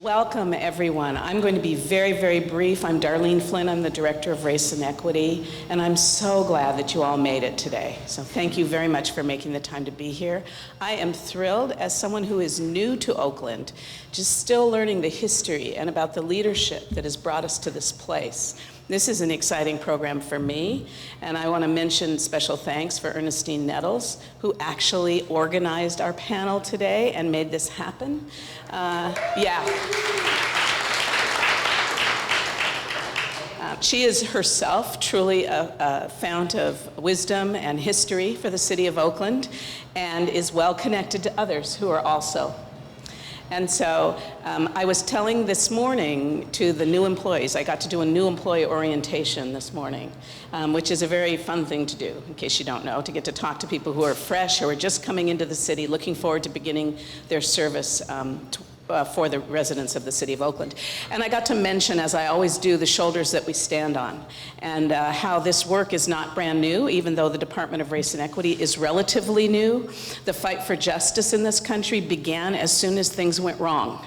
Welcome, everyone. I'm going to be very, very brief. I'm Darlene Flynn. I'm the Director of Race and Equity, and I'm so glad that you all made it today. So thank you very much for making the time to be here. I am thrilled, as someone who is new to Oakland, just still learning the history and about the leadership that has brought us to this place. This is an exciting program for me, and I want to mention special thanks for Ernestine Nettles, who organized our panel today and made this happen. She is herself truly a fount of wisdom and history for the city of Oakland, and is well connected to others who are also. And so I was telling this morning to the new employees, I got to do a new employee orientation this morning, which is a very fun thing to do, in case you don't know, to get to talk to people who are fresh, who are just coming into the city, looking forward to beginning their service for the residents of the city of Oakland. And I got to mention, as I always do, the shoulders that we stand on, and how this work is not brand new, even though the Department of Race and Equity is relatively new. The fight for justice in this country began as soon as things went wrong.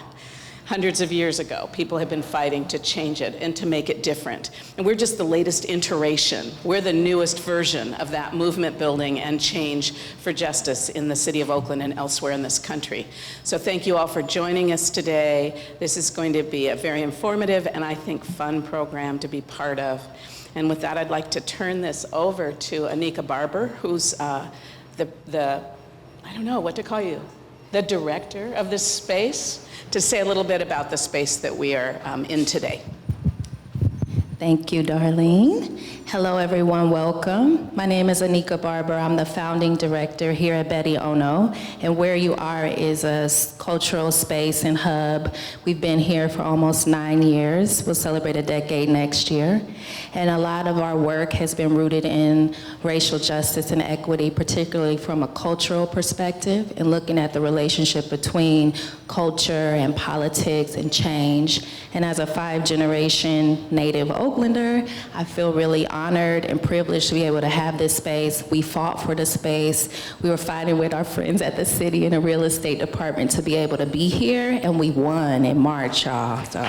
Hundreds of years ago, people have been fighting to change it and to make it different. And we're just the latest iteration. We're the newest version of that movement building and change for justice in the city of Oakland and elsewhere in this country. So thank you all for joining us today. This is going to be a very informative and I think fun program to be part of. And with that, I'd like to turn this over to Anika Barber, who's I don't know what to call you, the director of this space, to say a little bit about the space that we are in today. Thank you, Darlene. Hello, everyone. Welcome. My name is Anika Barber. I'm the founding director here at Betti Ono, and where you are is a cultural space and hub. We've been here for almost 9 years. We'll celebrate a decade next year. And a lot of our work has been rooted in racial justice and equity, particularly from a cultural perspective, and looking at the relationship between culture and politics and change. And as a 5-generation native Oaklander, I feel really honored and privileged to be able to have this space. We fought for the space. We were fighting with our friends at the city and the real estate department to be able to be here, and we won in March, y'all. So.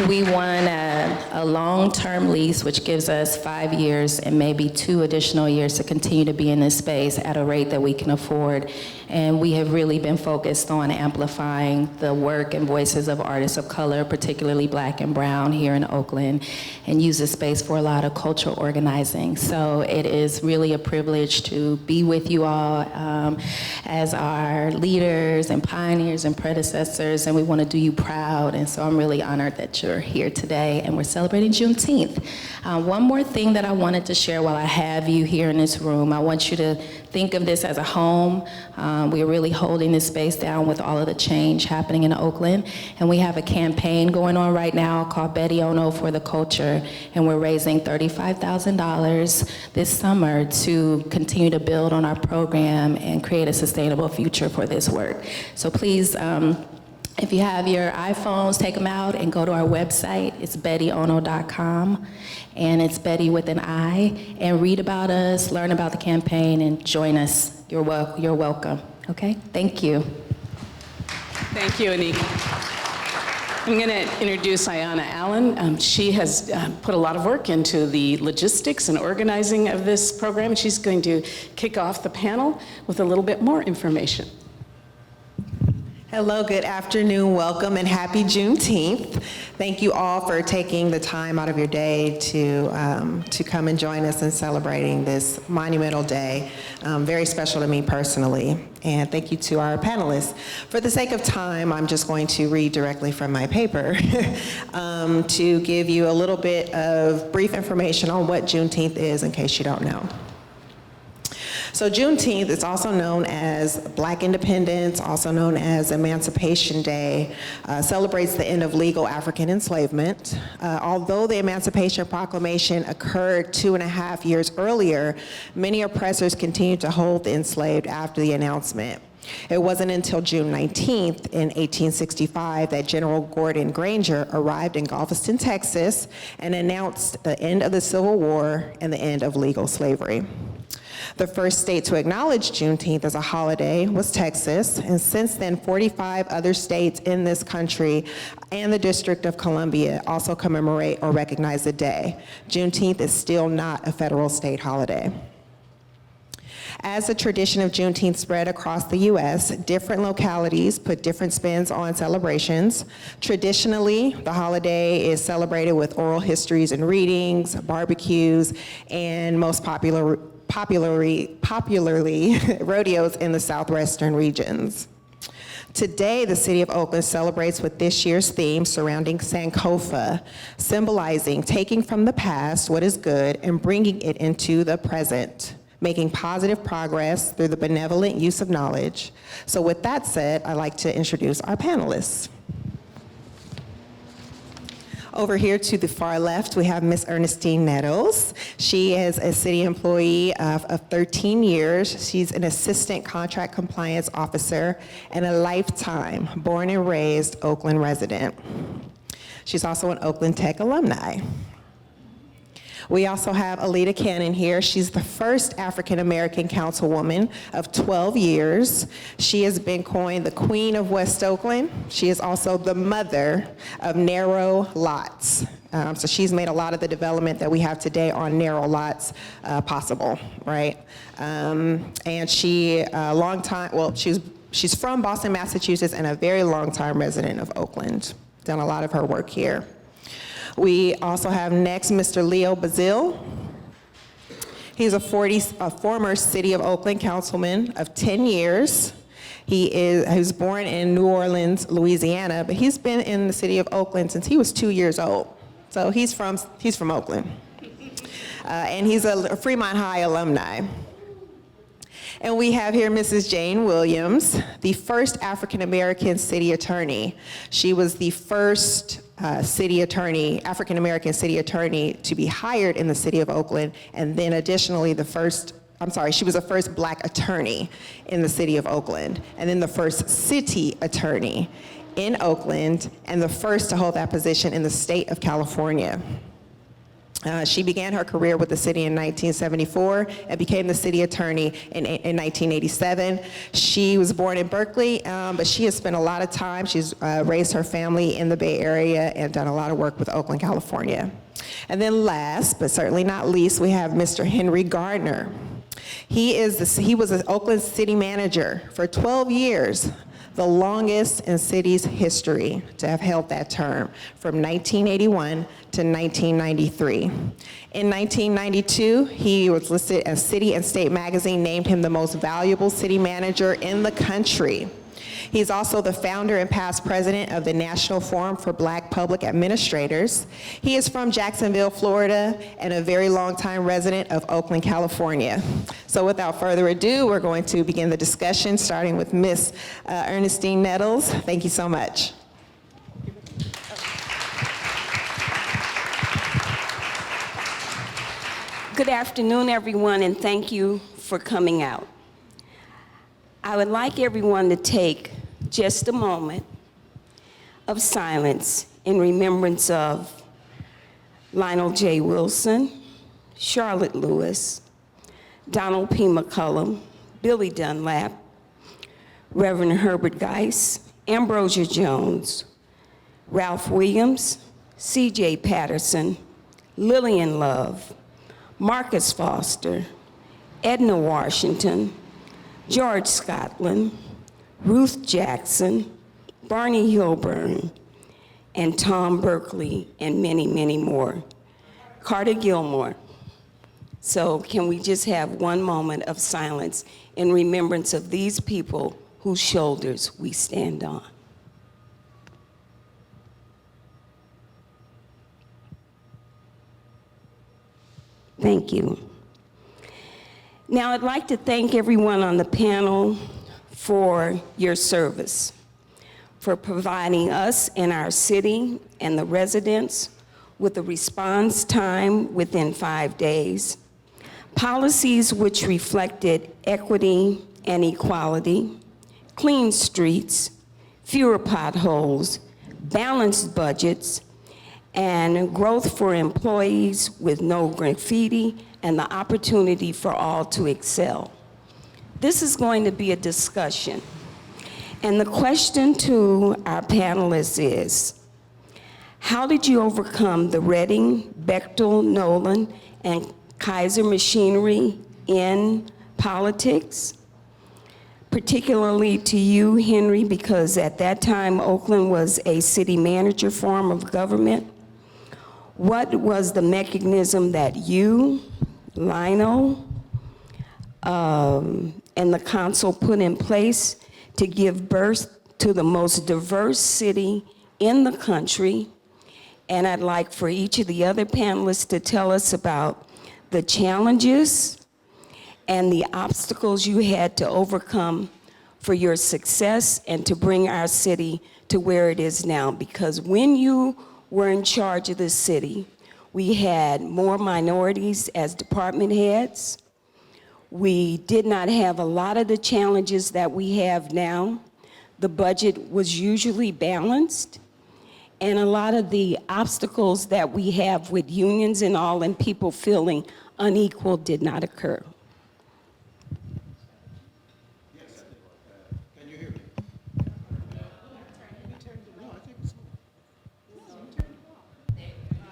We won a long-term lease, which gives us 5 years and maybe 2 additional years to continue to be in this space at a rate that we can afford. And we have really been focused on amplifying the work and voices of artists of color, particularly Black and Brown here in Oakland, and use this space for a lot of cultural organizing. So it is really a privilege to be with you all as our leaders and pioneers and predecessors, and we want to do you proud. And so I'm really honored that you're here today, and we're celebrating Juneteenth. One more thing that I wanted to share while I have you here in this room. I want you to think of this as a home. We're really holding this space down with all of the change happening in Oakland, and we have a campaign going on right now called Betti Ono for the Culture, and we're raising $35,000 this summer to continue to build on our program and create a sustainable future for this work. So please, if you have your iPhones, take them out and go to our website. It's bettiono.com, and it's Betti with an I, and read about us, learn about the campaign, and join us. You're welcome. Okay? Thank you. Thank you, Anika. I'm going to introduce Ayanna Allen. She has put a lot of work into the logistics and organizing of this program. She's going to kick off the panel with a little bit more information. Hello, good afternoon, welcome, and happy Juneteenth. Thank you all for taking the time out of your day to come and join us in celebrating this monumental day. Very special to me personally, and thank you to our panelists. For the sake of time, I'm just going to read directly from my paper to give you a little bit of brief information on what Juneteenth is, in case you don't know. So Juneteenth is also known as Black Independence, also known as Emancipation Day, celebrates the end of legal African enslavement. Although the Emancipation Proclamation occurred 2.5 years earlier, many oppressors continued to hold the enslaved after the announcement. It wasn't until June 19th in 1865 that General Gordon Granger arrived in Galveston, Texas, and announced the end of the Civil War and the end of legal slavery. The first state to acknowledge Juneteenth as a holiday was Texas, and since then, 45 other states in this country and the District of Columbia also commemorate or recognize the day. Juneteenth is still not a federal state holiday. As the tradition of Juneteenth spread across the U.S., different localities put different spins on celebrations. Traditionally, the holiday is celebrated with oral histories and readings, barbecues, and most popularly rodeos in the southwestern regions. Today, the city of Oakland celebrates with this year's theme surrounding Sankofa, symbolizing taking from the past what is good and bringing it into the present, making positive progress through the benevolent use of knowledge. So with that said, I'd like to introduce our panelists. Over here to the far left, we have Ms. Ernestine Nettles. She is a city employee of 13 years. She's an assistant contract compliance officer and a lifetime born and raised Oakland resident. She's also an Oakland Tech alumni. We also have Alita Cannon here. She's the first African-American councilwoman of 12 years. She has been coined the Queen of West Oakland. She is also the mother of narrow lots. So she's made a lot of the development that we have today on narrow lots possible, right? And she, she's from Boston, Massachusetts, and a very long time resident of Oakland. Done a lot of her work here. We also have next Mr. Leo Bazzill. He's a former City of Oakland councilman of 10 years. He was born in New Orleans, Louisiana, but he's been in the City of Oakland since he was 2 years old. So he's from Oakland. And he's a Fremont High alumni. And we have here Mrs. Jane Williams, the first African-American city attorney. She was the first African-American city attorney to be hired in the city of Oakland, and then additionally she was the first Black attorney in the city of Oakland, and then the first city attorney in Oakland, and the first to hold that position in the state of California. She began her career with the city in 1974 and became the city attorney in 1987. She was born in Berkeley, but she has spent a lot of time. She's raised her family in the Bay Area and done a lot of work with Oakland, California. And then last, but certainly not least, we have Mr. Henry Gardner. He was an Oakland city manager for 12 years, the longest in city's history to have held that term, from 1981 to 1993. In 1992, he was listed as City and State Magazine named him the most valuable city manager in the country. He's also the founder and past president of the National Forum for Black Public Administrators. He is from Jacksonville, Florida, and a very long-time resident of Oakland, California. So without further ado, we're going to begin the discussion, starting with Ms. Ernestine Nettles. Thank you so much. Good afternoon, everyone, and thank you for coming out. I would like everyone to take just a moment of silence in remembrance of Lionel J. Wilson, Charlotte Lewis, Donald P. McCullum, Billy Dunlap, Reverend Herbert Geis, Ambrosia Jones, Ralph Williams, C.J. Patterson, Lillian Love, Marcus Foster, Edna Washington, George Scotland, Ruth Jackson, Barney Hilburn, and Tom Berkeley, and many, many more. Carter Gilmore. So can we just have one moment of silence in remembrance of these people whose shoulders we stand on? Thank you. Now, I'd like to thank everyone on the panel for your service, for providing us and our city and the residents with a response time within 5 days, policies which reflected equity and equality, clean streets, fewer potholes, balanced budgets, and growth for employees with no graffiti and the opportunity for all to excel. This is going to be a discussion. And the question to our panelists is, how did you overcome the Redding, Bechtel, Nolan, and Kaiser machinery in politics? Particularly to you, Henry, because at that time, Oakland was a city manager form of government. What was the mechanism that you, Lionel, and the council put in place to give birth to the most diverse city in the country? And I'd like for each of the other panelists to tell us about the challenges and the obstacles you had to overcome for your success and to bring our city to where it is now. Because when you were in charge of this city, we had more minorities as department heads. We did not have a lot of the challenges that we have now. The budget was usually balanced. And a lot of the obstacles that we have with unions and all and people feeling unequal did not occur. Can you hear me?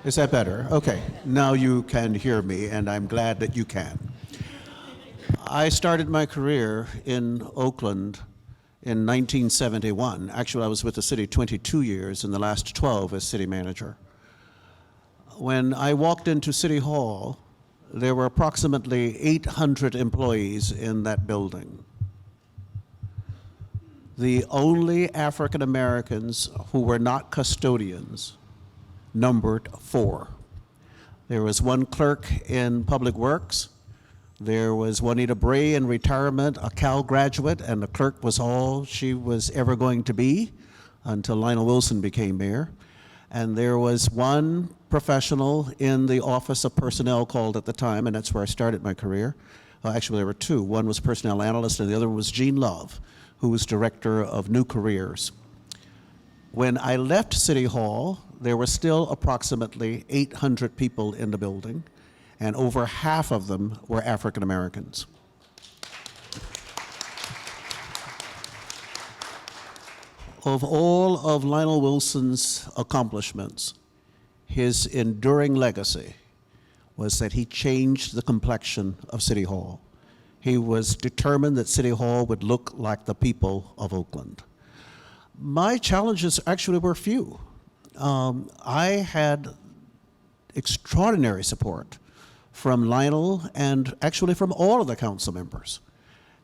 Is that better? Okay, now you can hear me, and I'm glad that you can. I started my career in Oakland in 1971. Actually, I was with the city 22 years, and the last 12 as city manager. When I walked into City Hall, there were approximately 800 employees in that building. The only African Americans who were not custodians numbered 4. There was one clerk in Public Works. There was Juanita Bray in retirement, a Cal graduate, and the clerk was all she was ever going to be until Lionel Wilson became mayor. And there was one professional in the Office of Personnel called at the time, and that's where I started my career. Actually, there were 2. One was personnel analyst, and the other was Jean Love, who was director of New Careers. When I left City Hall, there were still approximately 800 people in the building, and over half of them were African Americans. Of all of Lionel Wilson's accomplishments, his enduring legacy was that he changed the complexion of City Hall. He was determined that City Hall would look like the people of Oakland. My challenges actually were few. I had extraordinary support from Lionel and actually from all of the council members.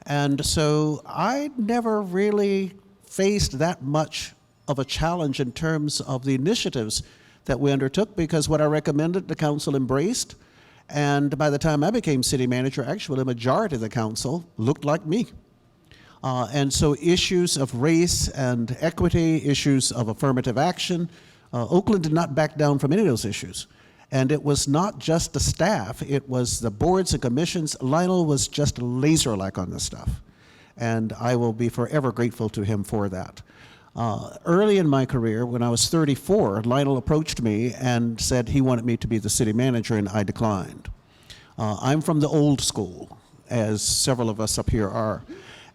And so I never really faced that much of a challenge in terms of the initiatives that we undertook, because what I recommended, the council embraced. And by the time I became city manager, actually a majority of the council looked like me. And so issues of race and equity, issues of affirmative action, Oakland did not back down from any of those issues. And it was not just the staff, it was the boards and commissions. Lionel was just laser-like on this stuff. And I will be forever grateful to him for that. Early in my career, when I was 34, Lionel approached me and said he wanted me to be the city manager, and I declined. I'm from the old school, as several of us up here are,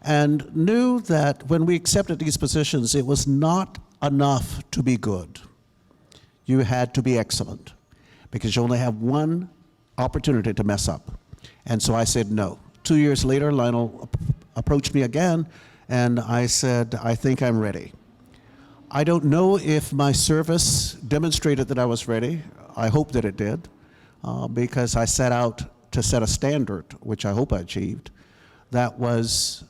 and knew that when we accepted these positions, it was not enough to be good. You had to be excellent, because you only have one opportunity to mess up. And so I said no. 2 years later, Lionel approached me again, and I said, I think I'm ready. I don't know if my service demonstrated that I was ready. I hope that it did, because I set out to set a standard, which I hope I achieved, that was,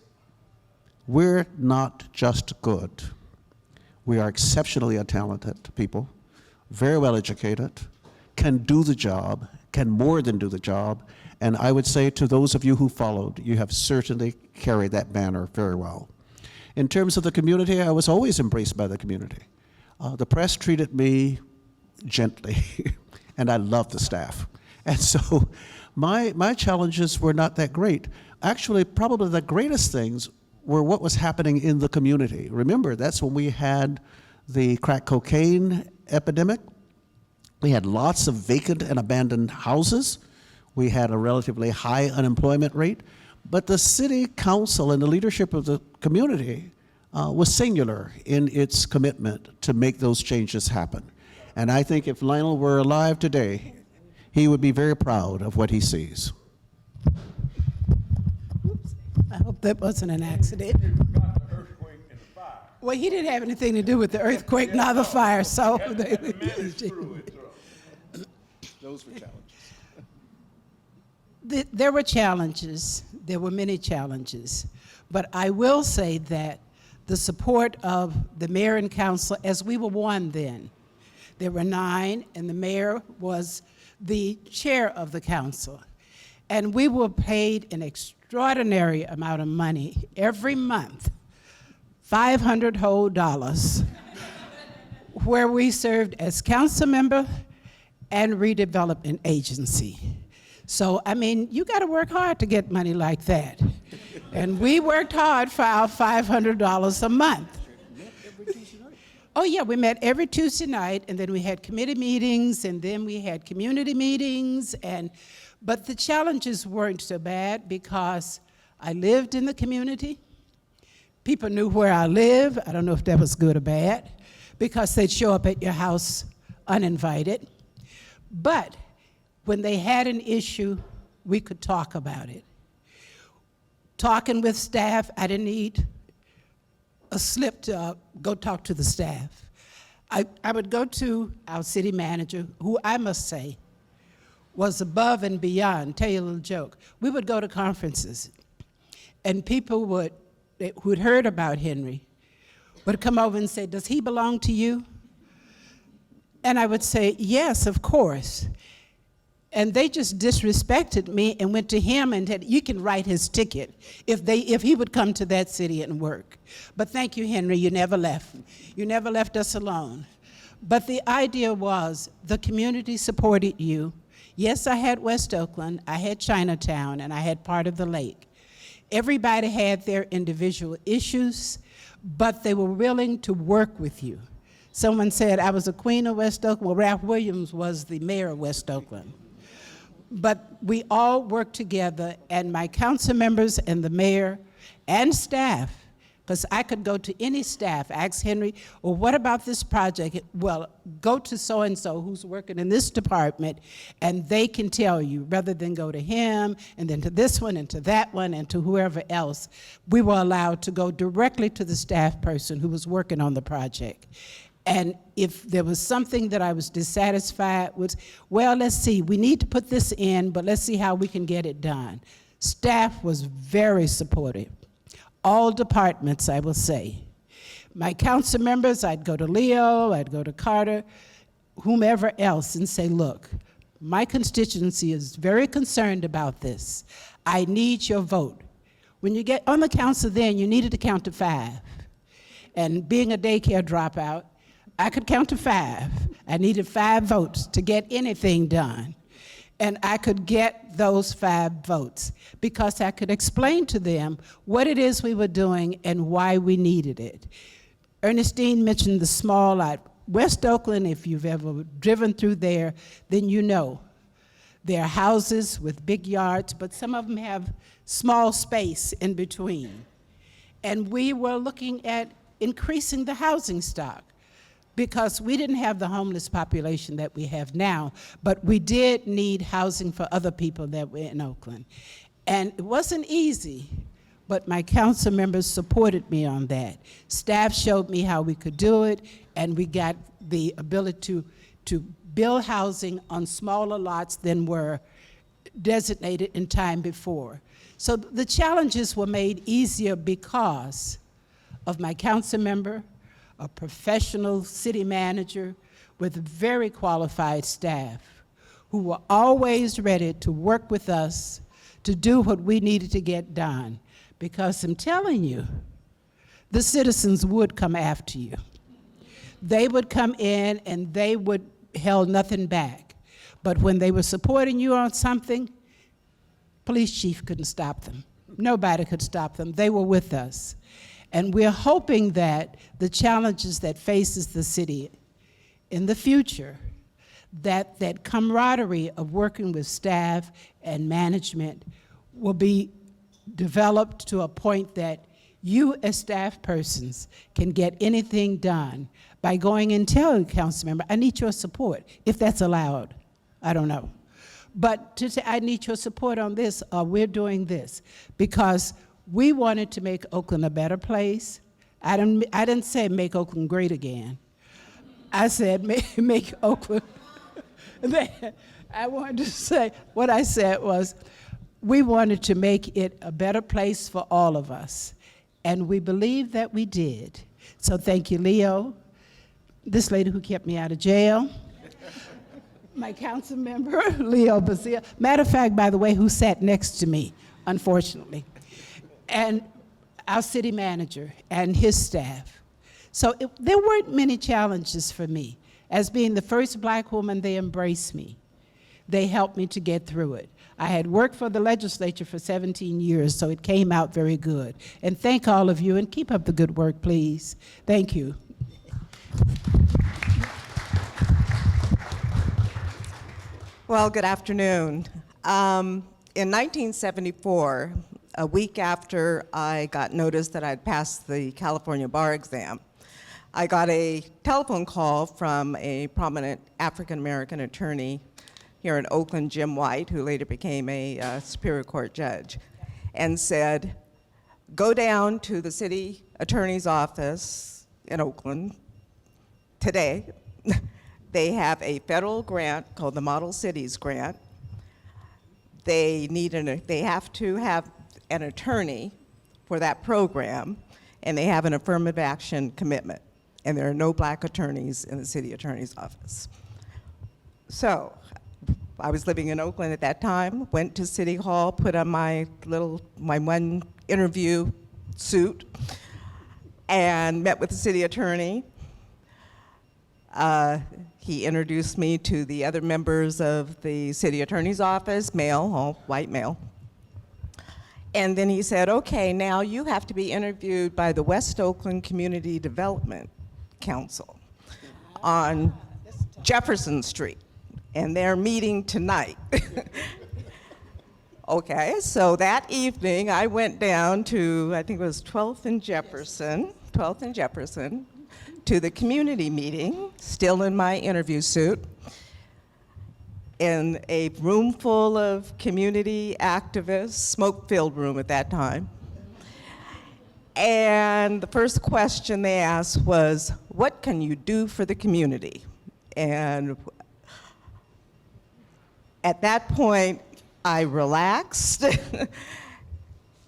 we're not just good. We are exceptionally talented people, very well educated, can do the job, can more than do the job, and I would say to those of you who followed, you have certainly carried that banner very well. In terms of the community, I was always embraced by the community. The press treated me gently, and I loved the staff. And so my challenges were not that great. Actually, probably the greatest things were what was happening in the community. Remember, that's when we had the crack cocaine epidemic. We had lots of vacant and abandoned houses. We had a relatively high unemployment rate, but the city council and the leadership of the community was singular in its commitment to make those changes happen. And I think if Lionel were alive today, he would be very proud of what he sees. I hope that wasn't an accident. Well, he didn't have anything to do with the earthquake nor the fire, so. Those were challenges. There were challenges. There were many challenges. But I will say that the support of the mayor and council, as we were one then, there were 9, and the mayor was the chair of the council. And we were paid an extraordinary amount of money every month, $500 whole, where we served as council member and redevelopment agency. So, I mean, you got to work hard to get money like that. And we worked hard for our $500 a month. Oh, yeah, we met every Tuesday night, and then we had committee meetings, and then we had community meetings. But the challenges weren't so bad because I lived in the community. People knew where I live. I don't know if that was good or bad, because they'd show up at your house uninvited. But when they had an issue, we could talk about it. Talking with staff, I didn't need a slip to go talk to the staff. I would go to our city manager, who I must say was above and beyond. Tell you a little joke. We would go to conferences, and people who'd heard about Henry would come over and say, "Does he belong to you?" And I would say, "Yes, of course." And they just disrespected me and went to him and said, "You can write his ticket if he would come to that city and work." But thank you, Henry, you never left. You never left us alone. But the idea was the community supported you. Yes, I had West Oakland, I had Chinatown, and I had part of the lake. Everybody had their individual issues, but they were willing to work with you. Someone said I was a queen of West Oakland. Well, Ralph Williams was the mayor of West Oakland. But we all worked together, and my council members and the mayor and staff, because I could go to any staff, ask Henry, well, what about this project? Well, go to so-and-so who's working in this department, and they can tell you, rather than go to him, and then to this one, and to that one, and to whoever else. We were allowed to go directly to the staff person who was working on the project. And if there was something that I was dissatisfied with, well, let's see, we need to put this in, but let's see how we can get it done. Staff was very supportive. All departments, I will say. My council members, I'd go to Leo, I'd go to Carter, whomever else, and say, look, my constituency is very concerned about this. I need your vote. When you get on the council then, you needed to count to 5. And being a daycare dropout, I could count to 5. I needed 5 votes to get anything done. And I could get those 5 votes because I could explain to them what it is we were doing and why we needed it. Ernestine mentioned the small lot. West Oakland, if you've ever driven through there, then you know. There are houses with big yards, but some of them have small space in between. And we were looking at increasing the housing stock, because we didn't have the homeless population that we have now, but we did need housing for other people that were in Oakland. And it wasn't easy, but my council members supported me on that. Staff showed me how we could do it, and we got the ability to build housing on smaller lots than were designated in time before. So the challenges were made easier because of my council member, a professional city manager with very qualified staff who were always ready to work with us to do what we needed to get done. Because I'm telling you, the citizens would come after you. They would come in and they would held nothing back. But when they were supporting you on something, police chief couldn't stop them. Nobody could stop them. They were with us. And we're hoping that the challenges that faces the city in the future, that camaraderie of working with staff and management will be developed to a point that you as staff persons can get anything done by going and telling a council member, I need your support, if that's allowed. I don't know. But to say, I need your support on this, or we're doing this, because we wanted to make Oakland a better place. I didn't say make Oakland great again. I said make Oakland, I wanted to say, what I said was, we wanted to make it a better place for all of us. And we believe that we did. So thank you, Leo, this lady who kept me out of jail, my council member, Leo Bazzill. Matter of fact, by the way, who sat next to me, unfortunately, and our city manager and his staff. So there weren't many challenges for me. As being the first black woman, they embraced me. They helped me to get through it. I had worked for the legislature for 17 years, so it came out very good. And thank all of you, and keep up the good work, please. Thank you. Well, good afternoon. In 1974, a week after I got notice that I'd passed the California bar exam, I got a telephone call from a prominent African-American attorney here in Oakland, Jim White, who later became a Superior Court judge, and said, go down to the city attorney's office in Oakland today. They have a federal grant called the Model Cities Grant. They have to have an attorney for that program, and they have an affirmative action commitment. And there are no black attorneys in the city attorney's office. So I was living in Oakland at that time, went to City Hall, put on my one interview suit, and met with the city attorney. He introduced me to the other members of the city attorney's office, male, all white male. And then he said, okay, now you have to be interviewed by the West Oakland Community Development Council on Jefferson Street, and they're meeting tonight. Okay, so that evening I went down to, I think it was 12th and Jefferson, to the community meeting, still in my interview suit, in a room full of community activists, smoke-filled room at that time. And the first question they asked was, what can you do for the community? And at that point, I relaxed,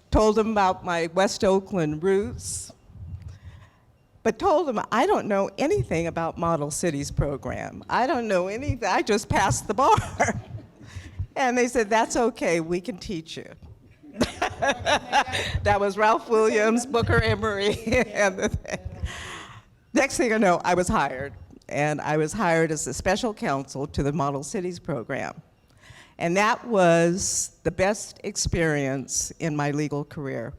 told them about my West Oakland roots, but told them I don't know anything about Model Cities program. I don't know anything, I just passed the bar. And they said, that's okay, we can teach you. That was Ralph Williams, Booker Emery, and the thing. Next thing I know, I was hired, and I was hired as the special counsel to the Model Cities program. And that was the best experience in my legal career.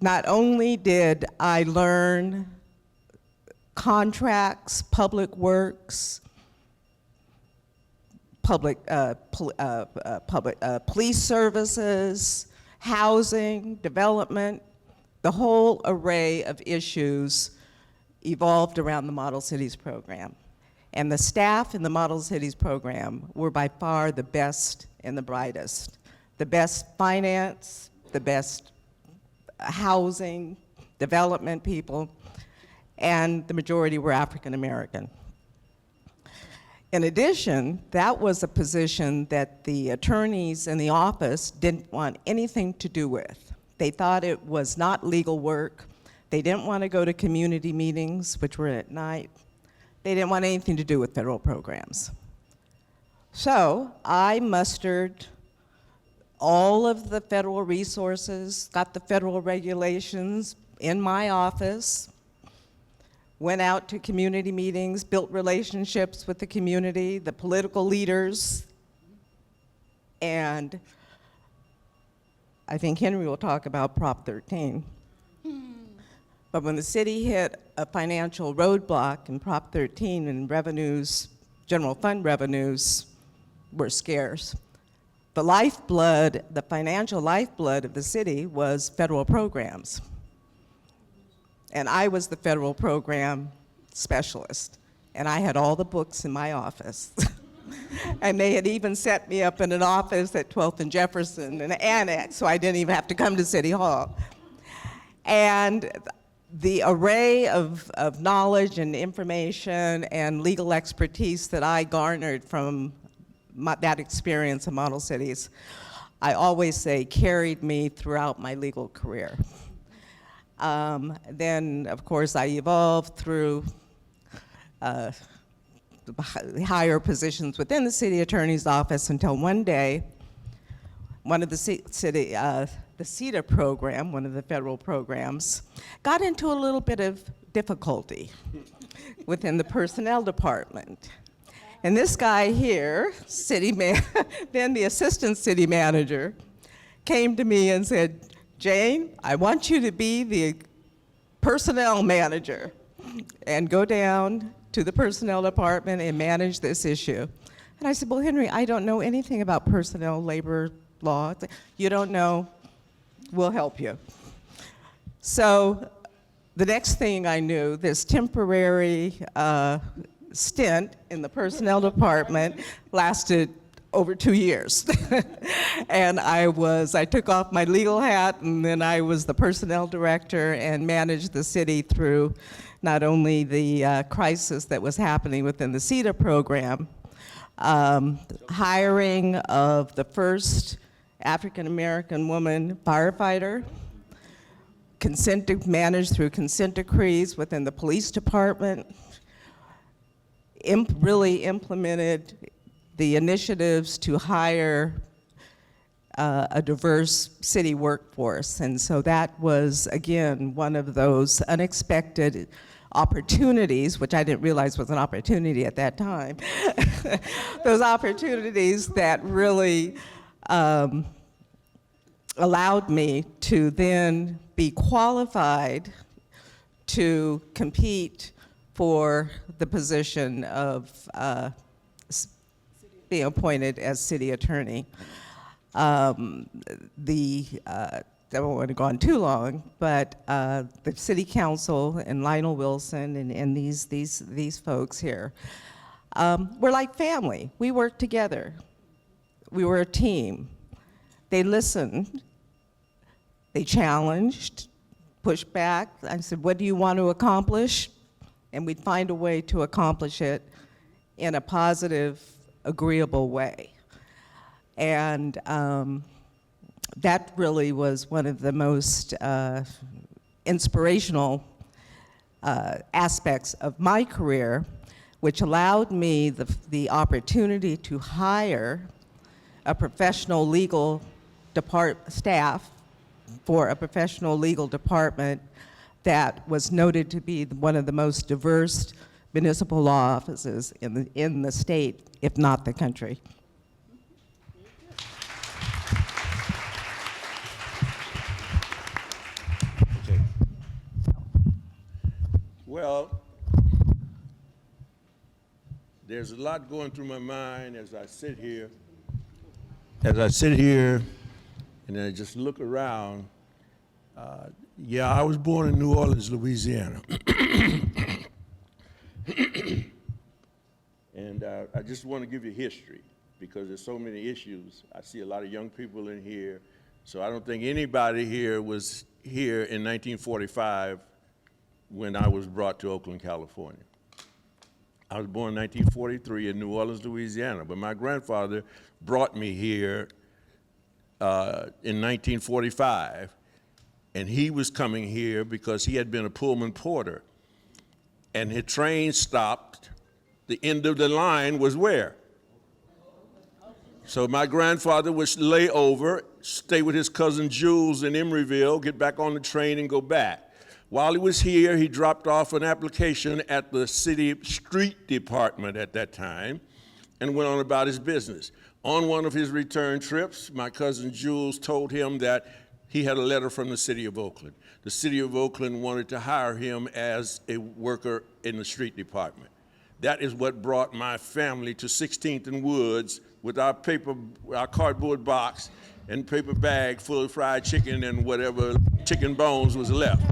Not only did I learn contracts, public works, police services, housing, development, the whole array of issues evolved around the Model Cities program. And the staff in the Model Cities program were by far the best and the brightest. The best finance, the best housing, development people, and the majority were African American. In addition, that was a position that the attorneys in the office didn't want anything to do with. They thought it was not legal work. They didn't want to go to community meetings, which were at night. They didn't want anything to do with federal programs. So I mustered all of the federal resources, got the federal regulations in my office, went out to community meetings, built relationships with the community, the political leaders, and I think Henry will talk about Prop 13. But when the city hit a financial roadblock in Prop 13, and revenues, general fund revenues, were scarce. The lifeblood, the financial lifeblood of the city was federal programs. And I was the federal program specialist, and I had all the books in my office. And they had even set me up in an office at 12th and Jefferson, an annex, so I didn't even have to come to City Hall. And the array of knowledge and information and legal expertise that I garnered from that experience in model cities, I always say carried me throughout my legal career. Then, of course, I evolved through higher positions within the city attorney's office until one day, one of the the CETA program, one of the federal programs, got into a little bit of difficulty within the personnel department. And this guy here, then the assistant city manager, came to me and said, "Jane, I want you to be the personnel manager and go down to the personnel department and manage this issue." And I said, "Well, Henry, I don't know anything about personnel labor law." "You don't know? We'll help you." So the next thing I knew, this temporary stint in the personnel department lasted over 2 years. And I took off my legal hat, and then I was the personnel director and managed the city through not only the crisis that was happening within the CETA program, hiring of the first African-American woman firefighter, managed through consent decrees within the police department, really implemented the initiatives to hire a diverse city workforce. And so that was, again, one of those unexpected opportunities, which I didn't realize was an opportunity at that time, those opportunities that really allowed me to then be qualified to compete for the position of being appointed as city attorney. I don't want to go on too long, but the city council and Lionel Wilson and these folks here, we're like family. We work together. We were a team. They listened. They challenged, pushed back. I said, "What do you want to accomplish?" And we'd find a way to accomplish it in a positive, agreeable way. And that really was one of the most inspirational aspects of my career, which allowed me the opportunity to hire a professional legal staff for a professional legal department that was noted to be one of the most diverse municipal law offices in the state, if not the country. Okay. Well, there's a lot going through my mind as I sit here. And I just look around. Yeah, I was born in New Orleans, Louisiana. And I just want to give you history because there's so many issues. I see a lot of young people in here, so I don't think anybody here was here in 1945 when I was brought to Oakland, California. I was born in 1943 in New Orleans, Louisiana, but my grandfather brought me here in 1945, and he was coming here because he had been a Pullman porter, and his train stopped. The end of the line was where? So my grandfather would lay over, stay with his cousin Jules in Emeryville, get back on the train and go back. While he was here, he dropped off an application at the city street department at that time and went on about his business. On one of his return trips, my cousin Jules told him that he had a letter from the city of Oakland. The city of Oakland wanted to hire him as a worker in the street department. That is what brought my family to 16th and Woods with our cardboard box and paper bag full of fried chicken and whatever chicken bones was left.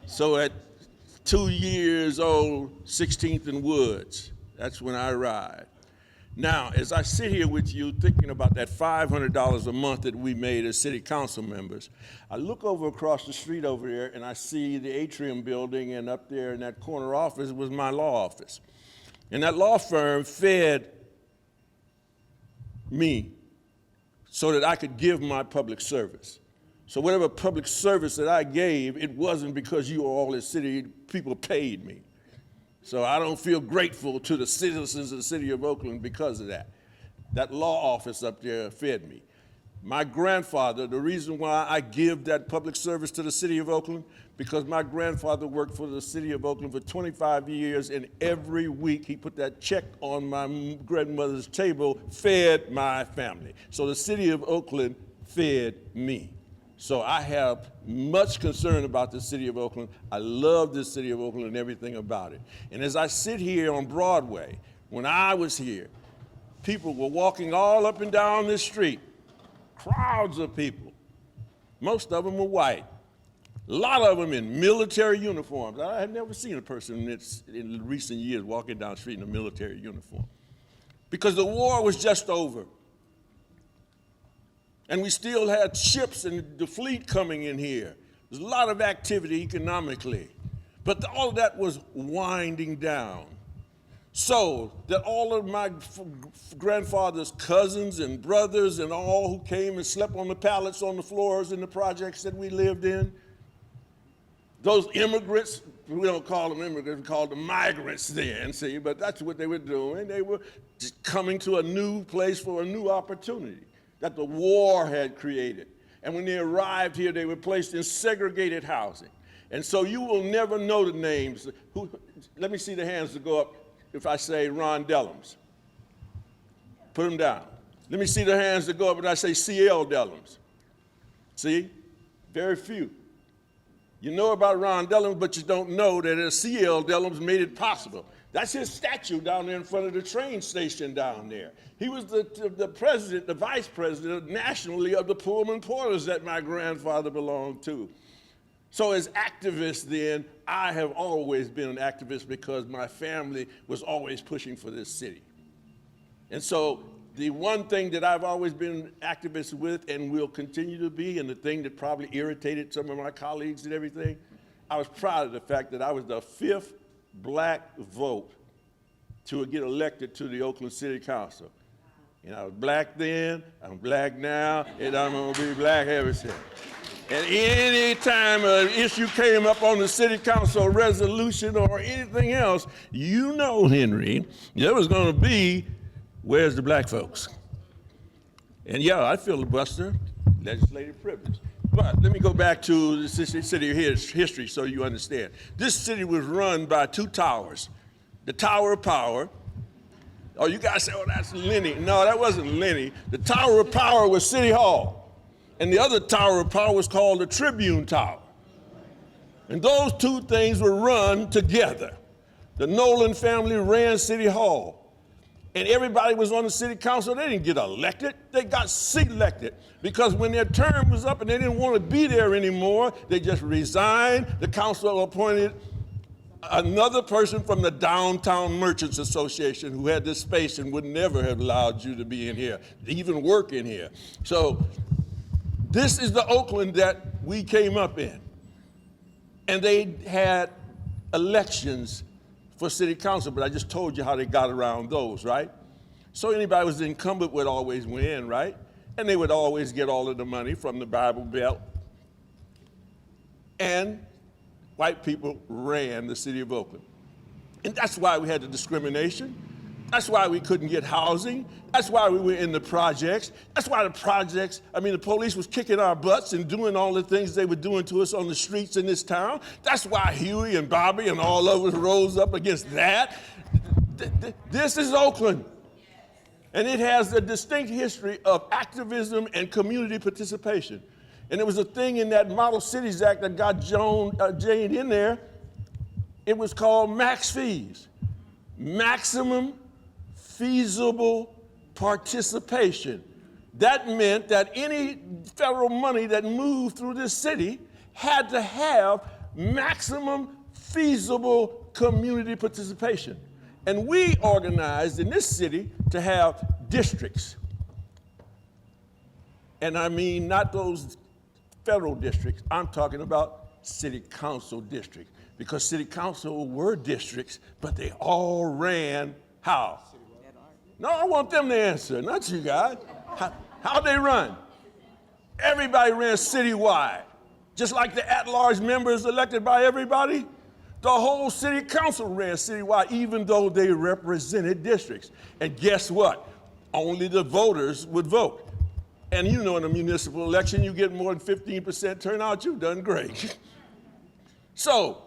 So at 2 years old, 16th and Woods, that's when I arrived. Now, as I sit here with you thinking about that $500 a month that we made as city council members, I look over across the street over there and I see the atrium building, and up there in that corner office was my law office. And that law firm fed me so that I could give my public service. So whatever public service that I gave, it wasn't because you all as city people paid me. So I don't feel grateful to the citizens of the city of Oakland because of that. That law office up there fed me. My grandfather, the reason why I give that public service to the city of Oakland, because my grandfather worked for the city of Oakland for 25 years, and every week he put that check on my grandmother's table, fed my family. So the city of Oakland fed me. So I have much concern about the city of Oakland. I love the city of Oakland and everything about it. And as I sit here on Broadway, when I was here, people were walking all up and down this street, crowds of people. Most of them were white. A lot of them in military uniforms. I had never seen a person in recent years walking down the street in a military uniform. Because the war was just over. And we still had ships and the fleet coming in here. There's a lot of activity economically. But all of that was winding down. So that all of my grandfather's cousins and brothers and all who came and slept on the pallets on the floors in the projects that we lived in, those immigrants, we don't call them immigrants, we call them migrants then, see, but that's what they were doing. They were just coming to a new place for a new opportunity that the war had created. And when they arrived here, they were placed in segregated housing. And so you will never know the names. Let me see the hands that go up if I say Ron Dellums. Put them down. Let me see the hands that go up when I say C.L. Dellums. See? Very few. You know about Ron Dellums, but you don't know that C.L. Dellums made it possible. That's his statue down there in front of the train station down there. He was the president, the vice president nationally of the Pullman Porters that my grandfather belonged to. So as activists then, I have always been an activist because my family was always pushing for this city. And so the one thing that I've always been an activist with and will continue to be, and the thing that probably irritated some of my colleagues and everything, I was proud of the fact that I was the 5th black vote to get elected to the Oakland City Council. And I was black then, I'm black now, and I'm gonna be black ever since. And any time an issue came up on the city council resolution or anything else, you know, Henry, there was gonna be, where's the black folks? And yeah, I filibuster, legislative privilege. But let me go back to the city history so you understand. This city was run by 2 towers. The Tower of Power. Oh, you guys say, oh, that's Lenny. No, that wasn't Lenny. The Tower of Power was City Hall. And the other Tower of Power was called the Tribune Tower. And those 2 things were run together. The Nolan family ran City Hall. And everybody was on the city council. They didn't get elected. They got selected. Because when their term was up and they didn't want to be there anymore, they just resigned. The council appointed another person from the Downtown Merchants Association who had this space and would never have allowed you to be in here, even work in here. So this is the Oakland that we came up in. And they had elections for city council, but I just told you how they got around those, right? So anybody who was incumbent would always win, right? And they would always get all of the money from the Bible Belt. And white people ran the city of Oakland. And that's why we had the discrimination. That's why we couldn't get housing. That's why we were in the projects. That's why the police was kicking our butts and doing all the things they were doing to us on the streets in this town. That's why Huey and Bobby and all of us rose up against that. This is Oakland. And it has a distinct history of activism and community participation. And it was a thing in that Model Cities Act that got Jane in there. It was called max fees, maximum feasible participation. That meant that any federal money that moved through this city had to have maximum feasible community participation. And we organized in this city to have districts. And I mean not those federal districts, I'm talking about city council districts. Because city council were districts, but they all ran how? No, I want them to answer, not you guys. How they run? Everybody ran citywide. Just like the at-large members elected by everybody, the whole city council ran citywide, even though they represented districts. And guess what? Only the voters would vote. And you know, in a municipal election, you get more than 15% turnout, you've done great. So,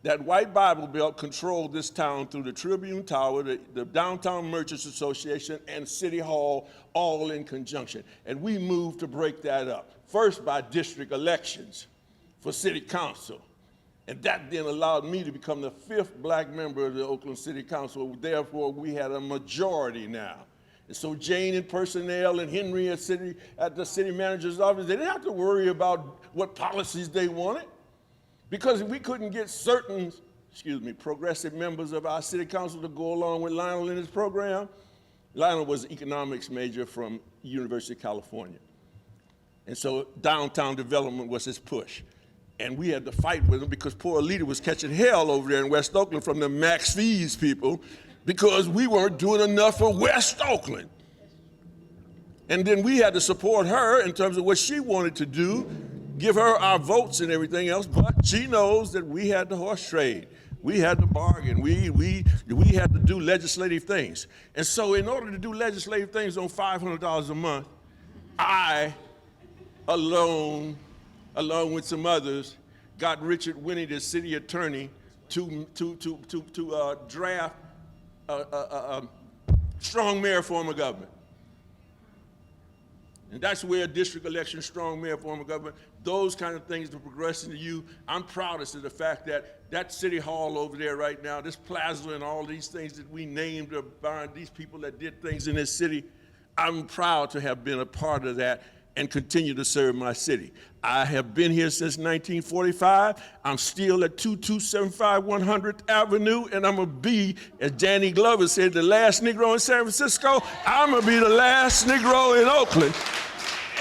that white Bible Belt controlled this town through the Tribune Tower, the Downtown Merchants Association, and City Hall, all in conjunction. And we moved to break that up. First by district elections for city council. And that then allowed me to become the 5th black member of the Oakland City Council. Therefore, we had a majority now. And so Jane and personnel and Henry at the city manager's office, they didn't have to worry about what policies they wanted. Because we couldn't get certain, progressive members of our city council to go along with Lionel in his program. Lionel was an economics major from University of California. And so downtown development was his push. And we had to fight with him because poor Alita was catching hell over there in West Oakland from the max fees people because we weren't doing enough for West Oakland. And then we had to support her in terms of what she wanted to do, give her our votes and everything else, but she knows that we had the horse trade. We had to bargain. We had to do legislative things. And so in order to do legislative things on $500 a month, I, along with some others, got Richard Winnie, the city attorney, to draft a strong mayor form of government. And that's where district election, strong mayor form of government, those kind of things are progressing to you. I'm proudest of the fact that that city hall over there right now, this plaza and all these things that we named about these people that did things in this city, I'm proud to have been a part of that and continue to serve my city. I have been here since 1945. I'm still at 2275 100th Avenue, and I'm gonna be, as Danny Glover said, the last Negro in San Francisco. I'm gonna be the last Negro in Oakland.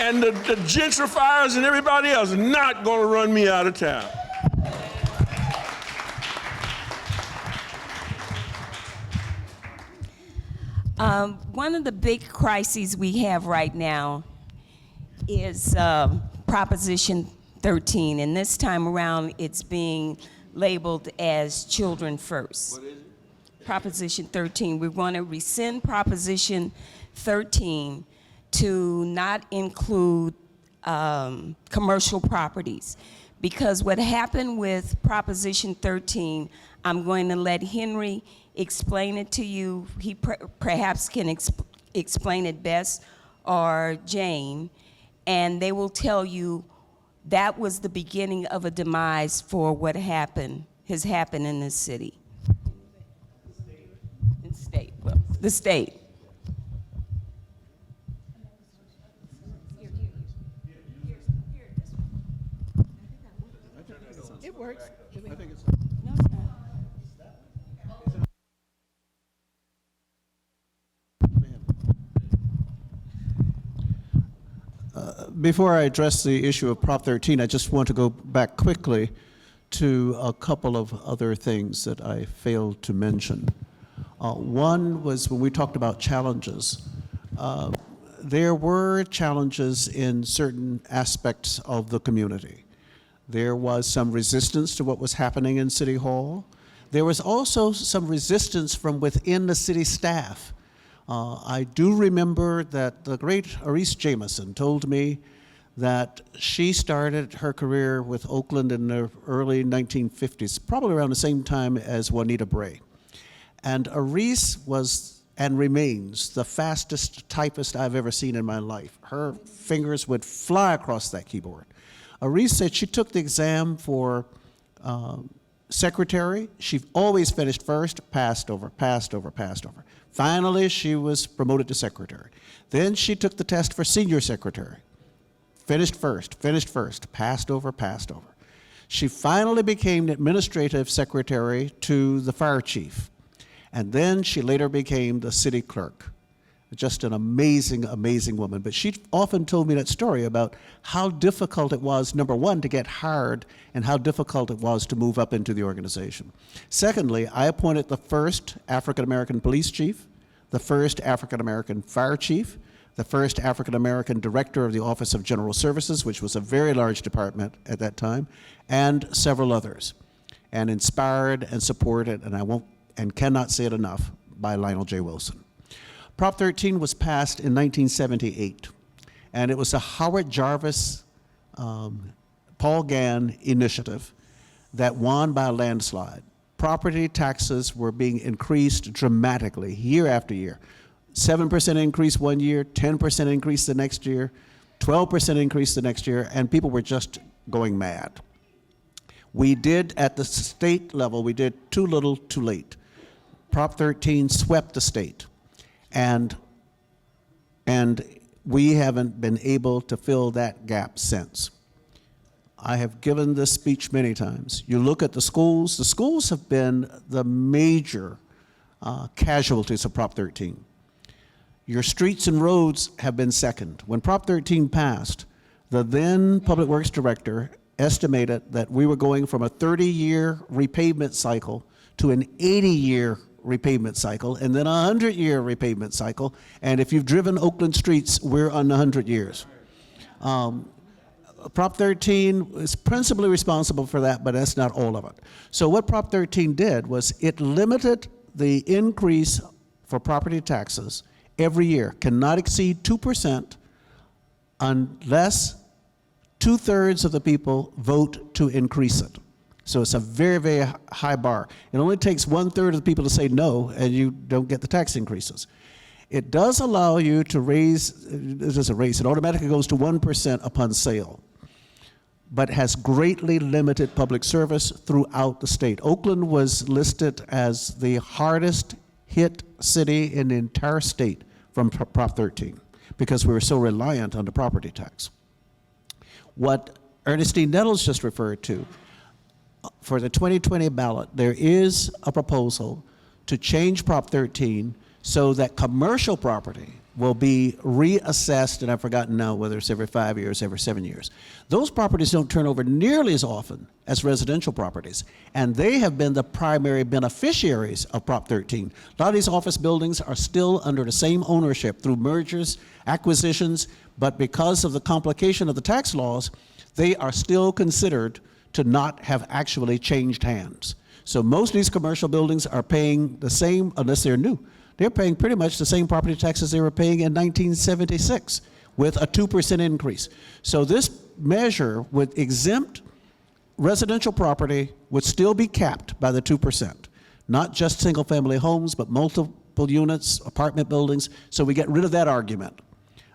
And the gentrifiers and everybody else are not gonna run me out of town. One of the big crises we have right now is Proposition 13, and this time around it's being labeled as Children First. What is it? Proposition 13. We want to rescind Proposition 13 to not include commercial properties, because what happened with Proposition 13, I'm going to let Henry explain it to you. He perhaps can explain it best, or Jane, and they will tell you that was the beginning of a demise for what has happened in this city. The state. It works. I think it's No, it's not. Before I address the issue of Prop 13, I just want to go back quickly to a couple of other things that I failed to mention. One was when we talked about challenges. There were challenges in certain aspects of the community. There was some resistance to what was happening in City Hall. There was also some resistance from within the city staff. I do remember that the great Arice Jameson told me that she started her career with Oakland in the early 1950s, probably around the same time as Juanita Bray. And Arice was and remains the fastest typist I've ever seen in my life. Her fingers would fly across that keyboard. Arise said she took the exam for secretary. She always finished first, passed over, passed over, passed over. Finally, she was promoted to secretary. Then she took the test for senior secretary. Finished first, passed over, passed over. She finally became the administrative secretary to the fire chief. And then she later became the city clerk. Just an amazing, amazing woman. But she often told me that story about how difficult it was, number one, to get hired, and how difficult it was to move up into the organization. Secondly, I appointed the first African-American police chief, the first African-American fire chief, the first African-American director of the Office of General Services, which was a very large department at that time, and several others. And inspired and supported, and I won't and cannot say it enough, by Lionel J. Wilson. Prop 13 was passed in 1978, and it was a Howard Jarvis, Paul Gann initiative that won by a landslide. Property taxes were being increased dramatically year after year. 7% increase one year, 10% increase the next year, 12% increase the next year, and people were just going mad. We did, at the state level, we did too little, too late. Prop 13 swept the state, and we haven't been able to fill that gap since. I have given this speech many times. You look at the schools have been the major casualties of Prop 13. Your streets and roads have been second. When Prop 13 passed, the then Public Works Director estimated that we were going from a 30-year repavement cycle to an 80-year repavement cycle, and then a 100-year repavement cycle. And if you've driven Oakland streets, we're on 100 years. Prop 13 is principally responsible for that, but that's not all of it. So what Prop 13 did was it limited the increase for property taxes every year, cannot exceed 2% unless 2/3 of the people vote to increase it. So it's a very, very high bar. It only takes 1/3 of the people to say no, and you don't get the tax increases. It does allow you to raise, it automatically goes to 1% upon sale, but has greatly limited public service throughout the state. Oakland was listed as the hardest hit city in the entire state from Prop 13 because we were so reliant on the property tax. What Ernestine Nettles just referred to, for the 2020 ballot, there is a proposal to change Prop 13 so that commercial property will be reassessed, and I've forgotten now whether it's every 5 years, every 7 years. Those properties don't turn over nearly as often as residential properties, and they have been the primary beneficiaries of Prop 13. A lot of these office buildings are still under the same ownership through mergers, acquisitions, but because of the complication of the tax laws, they are still considered to not have actually changed hands. So most of these commercial buildings are paying the same, unless they're new, they're paying pretty much the same property taxes they were paying in 1976 with a 2% increase. So this measure would exempt residential property, would still be capped by the 2%, not just single family homes, but multiple units, apartment buildings. So we get rid of that argument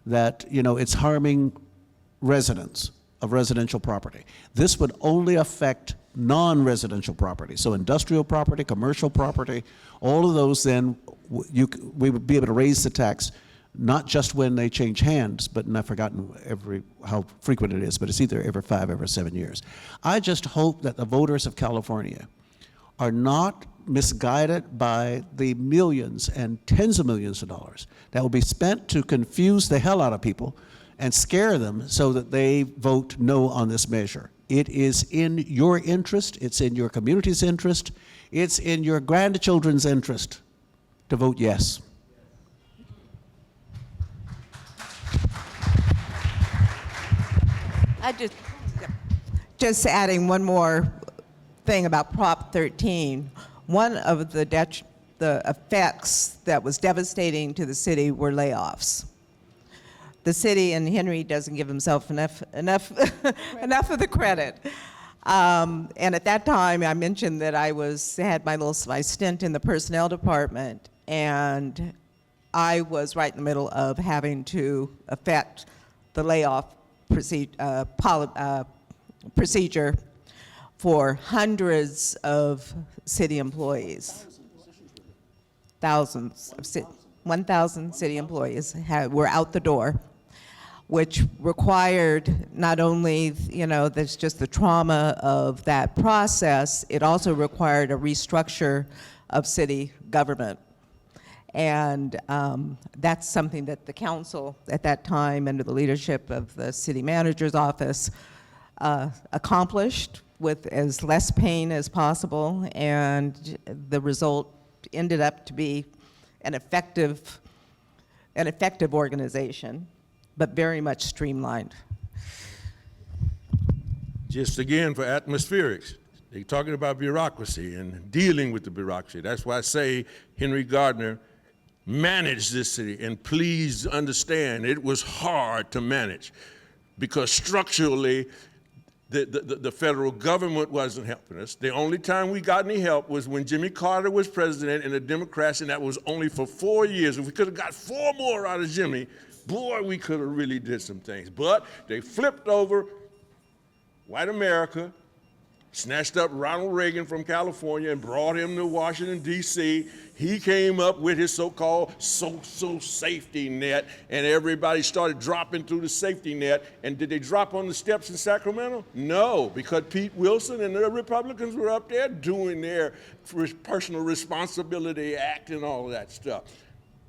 that, it's harming residents of residential property. This would only affect non-residential property. So industrial property, commercial property, all of those, then we would be able to raise the tax, not just when they change hands, but, and I've forgotten how frequent it is, but it's either every 5, every 7 years. I just hope that the voters of California are not misguided by the millions and tens of millions of dollars that will be spent to confuse the hell out of people and scare them so that they vote no on this measure. It is in your interest, it's in your community's interest, it's in your grandchildren's interest to vote yes. Just adding one more thing about Prop 13. One of the effects that was devastating to the city were layoffs. The city, and Henry doesn't give himself enough of the credit. And at that time, I mentioned that I had my stint in the personnel department, and I was right in the middle of having to effect the layoff procedure for hundreds of city employees. Thousands of 1,000 city employees were out the door, which required not only, there's just the trauma of that process, it also required a restructure of city government. And that's something that the council at that time, under the leadership of the city manager's office, accomplished with as less pain as possible, and the result ended up to be an effective organization, but very much streamlined. Just again for atmospherics, they're talking about bureaucracy and dealing with the bureaucracy. That's why I say Henry Gardner managed this city, and please understand it was hard to manage because structurally the federal government wasn't helping us. The only time we got any help was when Jimmy Carter was president and the Democrats, and that was only for 4 years. If we could have got 4 more out of Jimmy, boy, we could have really did some things. But they flipped over white America, snatched up Ronald Reagan from California and brought him to Washington, D.C. He came up with his so-called social safety net, and everybody started dropping through the safety net. And did they drop on the steps in Sacramento? No, because Pete Wilson and the Republicans were up there doing their personal responsibility act and all of that stuff.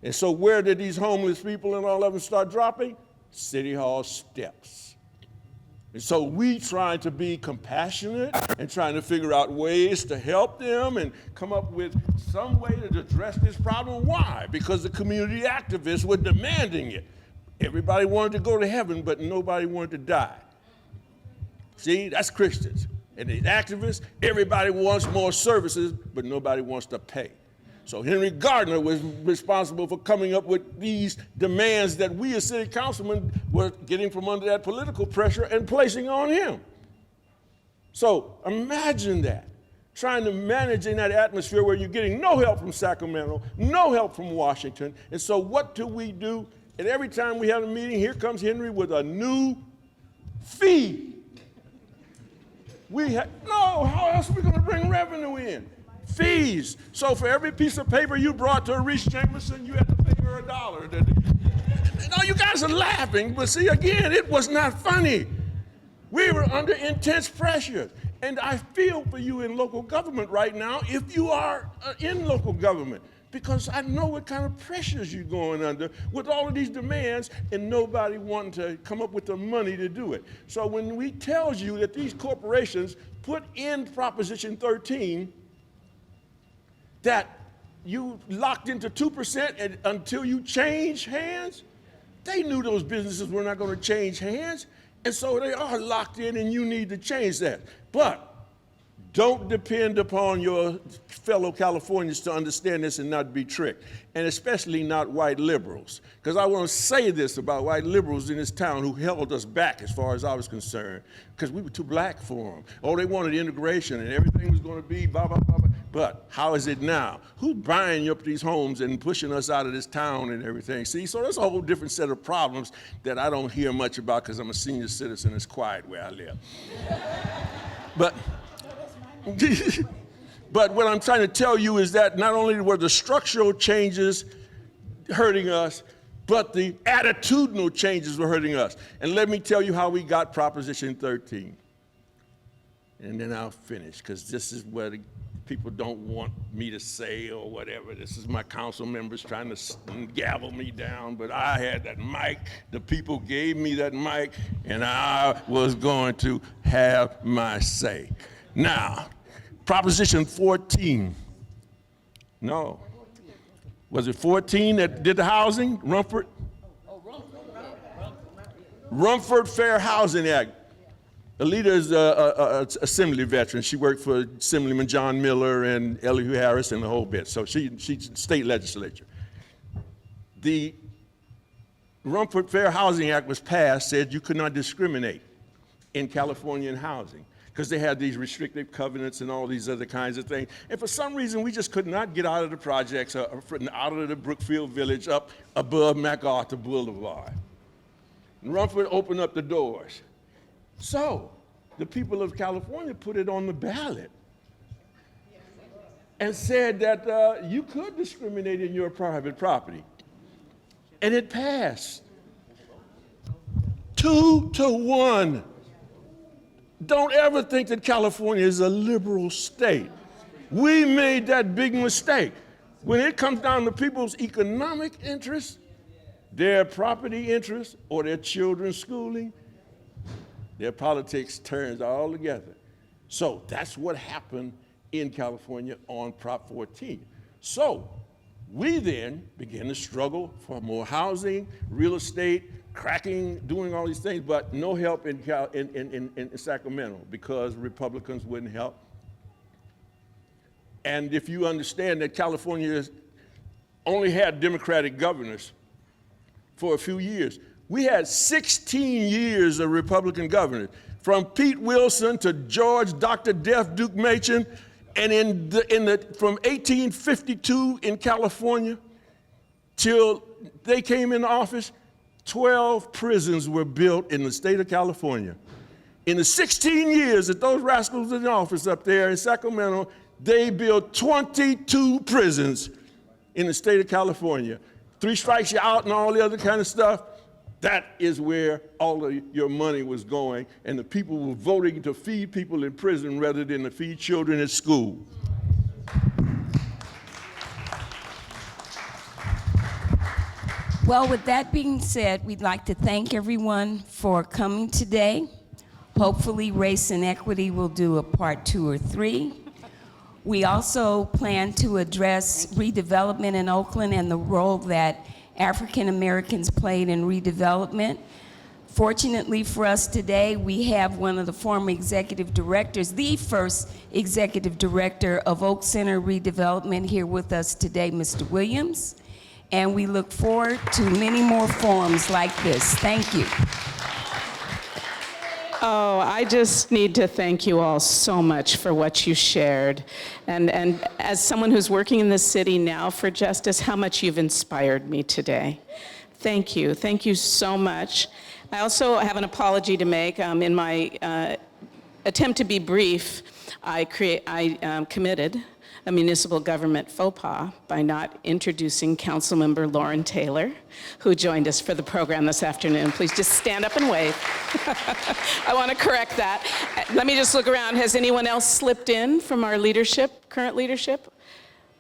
And so where did these homeless people and all of them start dropping? City Hall steps. And so we trying to be compassionate and trying to figure out ways to help them and come up with some way to address this problem. Why? Because the community activists were demanding it. Everybody wanted to go to heaven, but nobody wanted to die. See, that's Christians. And the activists, everybody wants more services, but nobody wants to pay. So Henry Gardner was responsible for coming up with these demands that we as city councilmen were getting from under that political pressure and placing on him. So imagine that, trying to manage in that atmosphere where you're getting no help from Sacramento, no help from Washington. And so what do? And every time we have a meeting, here comes Henry with a new fee. How else are we going to bring revenue in? Fees. So for every piece of paper you brought to Reese Jamerson, you had to pay her $1. No, you guys are laughing, but see, again, it was not funny. We were under intense pressure. And I feel for you in local government right now if you are in local government, because I know what kind of pressures you're going under with all of these demands and nobody wanting to come up with the money to do it. So when we tell you that these corporations put in Proposition 13, that you locked into 2% until you change hands, they knew those businesses were not going to change hands, and so they are locked in, and you need to change that. But don't depend upon your fellow Californians to understand this and not be tricked, and especially not white liberals. Because I want to say this about white liberals in this town who held us back as far as I was concerned, because we were too black for them. Oh, they wanted integration and everything was going to be blah, blah, blah, blah. But how is it now? Who's buying up these homes and pushing us out of this town and everything? See, so there's a whole different set of problems that I don't hear much about because I'm a senior citizen. It's quiet where I live. But what I'm trying to tell you is that not only were the structural changes hurting us, but the attitudinal changes were hurting us. And let me tell you how we got Proposition 13. And then I'll finish, because this is what people don't want me to say or whatever. This is my council members trying to gavel me down, but I had that mic. The people gave me that mic, and I was going to have my say. Now, Proposition 14. No. Was it 14 that did the housing? Rumford? Rumford Fair Housing Act. Alita is an assembly veteran. She worked for Assemblyman John Miller and Elihu Harris and the whole bit. So she's state legislature. The Rumford Fair Housing Act was passed, said you could not discriminate in Californian housing. because they had these restrictive covenants and all these other kinds of things. And for some reason, we just could not get out of the projects, out of the Brookfield Village up above MacArthur Boulevard. And Rockford opened up the doors. So the people of California put it on the ballot and said that you could discriminate in your private property. And it passed. 2-1. Don't ever think that California is a liberal state. We made that big mistake. When it comes down to people's economic interests, their property interests, or their children's schooling, their politics turns all together. So that's what happened in California on Prop 14. So we then began to struggle for more housing, real estate, cracking, doing all these things, but no help in Sacramento because Republicans wouldn't help. And if you understand that California only had Democratic governors for a few years, we had 16 years of Republican governors, from Pete Wilson to George Dr. Deaf Duke Machen, and from 1852 in California till they came into office, 12 prisons were built in the state of California. In the 16 years that those rascals were in office up there in Sacramento, they built 22 prisons in the state of California. 3 strikes you out and all the other kind of stuff. That is where all of your money was going, and the people were voting to feed people in prison rather than to feed children at school. Well, with that being said, we'd like to thank everyone for coming today. Hopefully, Race and Equity will do a part 2 or 3. We also plan to address redevelopment in Oakland and the role that African Americans played in redevelopment. Fortunately for us today, we have one of the former executive directors, the first executive director of Oak Center Redevelopment here with us today, Mr. Williams. And we look forward to many more forums like this. Thank you. Oh, I just need to thank you all so much for what you shared. And as someone who's working in this city now for justice, how much you've inspired me today. Thank you. Thank you so much. I also have an apology to make. In my attempt to be brief, I committed a municipal government faux pas by not introducing Councilmember Lauren Taylor, who joined us for the program this afternoon. Please just stand up and wave. I want to correct that. Let me just look around. Has anyone else slipped in from our leadership, current leadership?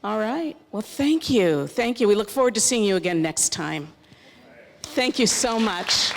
All right. Well, thank you. Thank you. We look forward to seeing you again next time. Thank you so much.